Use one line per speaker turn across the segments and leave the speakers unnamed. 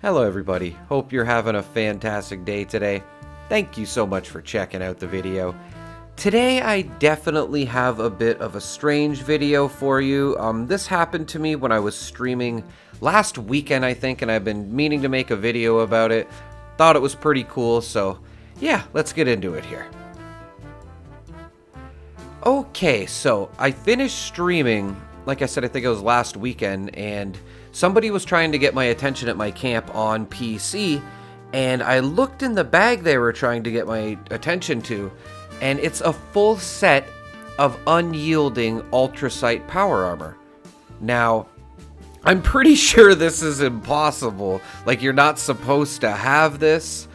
Hello everybody, hope you're having a fantastic day today. Thank you so much for checking out the video. Today I definitely have a bit of a strange video for you. This happened to me when I was streaming last weekend I think, and I've been meaning to make a video about it. Thought it was pretty cool, so yeah, let's get into it here. Okay, so I finished streaming, like I said, I think it was last weekend, and somebody was trying to get my attention at my camp on PC, and I looked in the bag they were trying to get my attention to, and it's a full set of Unyielding Ultrasight Power Armor. Now, I'm pretty sure this is impossible. Like, you're not supposed to have this.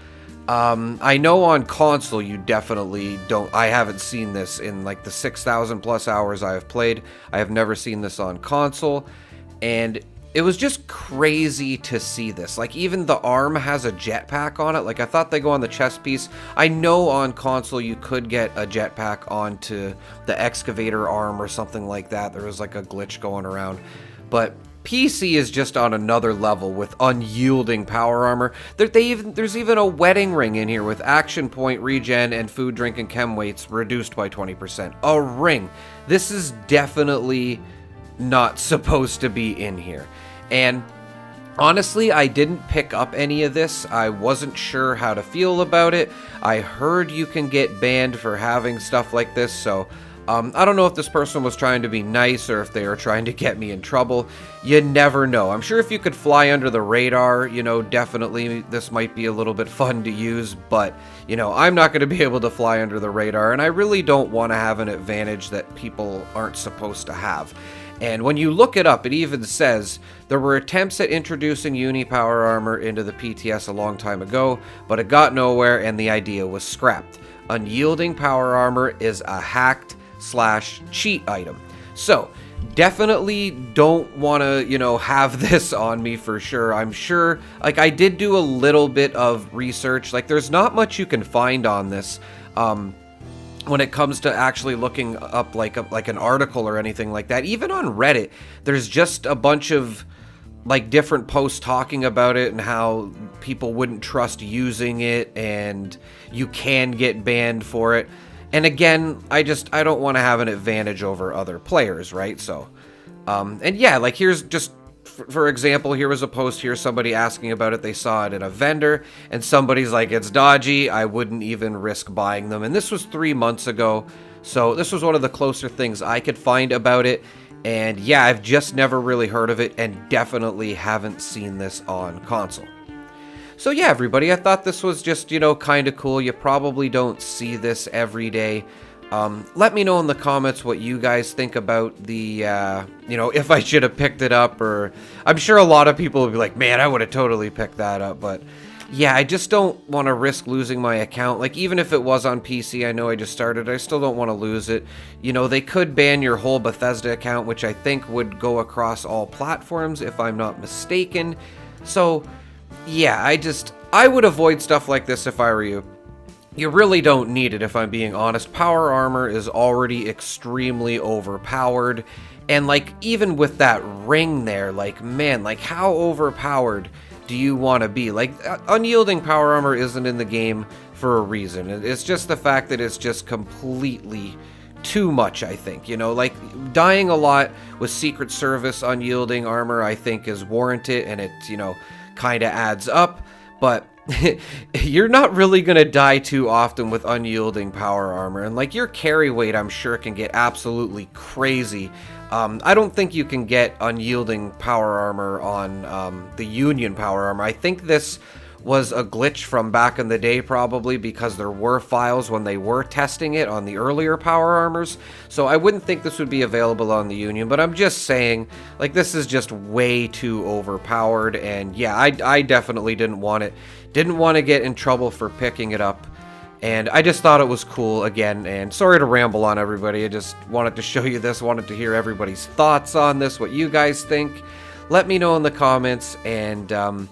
I know on console you definitely don't. I haven't seen this in like the 6,000 plus hours I have played. I have never seen this on console, and it was just crazy to see this. Like, even the arm has a jetpack on it. Like, I thought they go on the chest piece. I know on console you could get a jetpack onto the excavator arm or something like that. There was like a glitch going around. But PC is just on another level with unyielding power armor. There's even a wedding ring in here with action point regen and food, drink, and chem weights reduced by 20%. A ring. This is definitely not supposed to be in here. And honestly, I didn't pick up any of this. I wasn't sure how to feel about it. I heard you can get banned for having stuff like this, so I don't know if this person was trying to be nice or if they were trying to get me in trouble. You never know. I'm sure if you could fly under the radar, you know, definitely this might be a little bit fun to use, but, you know, I'm not going to be able to fly under the radar, and I really don't want to have an advantage that people aren't supposed to have. And when you look it up, it even says there were attempts at introducing Uni Power Armor into the PTS a long time ago, but it got nowhere and the idea was scrapped. Unyielding Power Armor is a hacked/cheat item. So, definitely don't want to, you know, have this on me for sure. I'm sure, like, I did do a little bit of research. Like, there's not much you can find on this. When it comes to actually looking up like an article or anything like that. Even on Reddit, there's just a bunch of like different posts talking about it and how people wouldn't trust using it and you can get banned for it. And again, I don't want to have an advantage over other players, right? So, and yeah, like here's just, for example, here was a post here, somebody asking about it. They saw it in a vendor, and somebody's like, it's dodgy, I wouldn't even risk buying them. And this was 3 months ago, so this was one of the closer things I could find about it. And yeah, I've just never really heard of it, and definitely haven't seen this on console. So yeah, everybody, I thought this was just, you know, kind of cool. You probably don't see this every day. Let me know in the comments what you guys think about the, you know, if I should have picked it up, or I'm sure a lot of people will be like, man, I would have totally picked that up, but yeah, I just don't want to risk losing my account. Like, even if it was on PC, I know I just started, I still don't want to lose it. You know, they could ban your whole Bethesda account, which I think would go across all platforms, if I'm not mistaken. So, yeah, I would avoid stuff like this if I were you. You really don't need it, if I'm being honest. Power armor is already extremely overpowered, and like, even with that ring there, like, man, like, how overpowered do you want to be? Like, unyielding power armor isn't in the game for a reason. It's just the fact that it's just completely too much, I think. You know, like, dying a lot with Secret Service unyielding armor, I think, is warranted, and it, you know, kind of adds up, but you're not really going to die too often with unyielding power armor. And like, your carry weight, I'm sure, can get absolutely crazy. I don't think you can get unyielding power armor on the Union power armor. I think this was a glitch from back in the day, probably, because there were files when they were testing it on the earlier power armors. So I wouldn't think this would be available on the Union, but I'm just saying, like, this is just way too overpowered, and yeah, I definitely didn't want it. Didn't want to get in trouble for picking it up, and I just thought it was cool again. And sorry to ramble on, everybody. I just wanted to show you this, wanted to hear everybody's thoughts on this, what you guys think. Let me know in the comments, and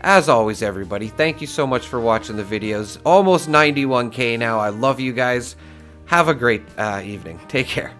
as always, everybody, thank you so much for watching the videos. Almost 91K now. I love you guys. Have a great evening. Take care.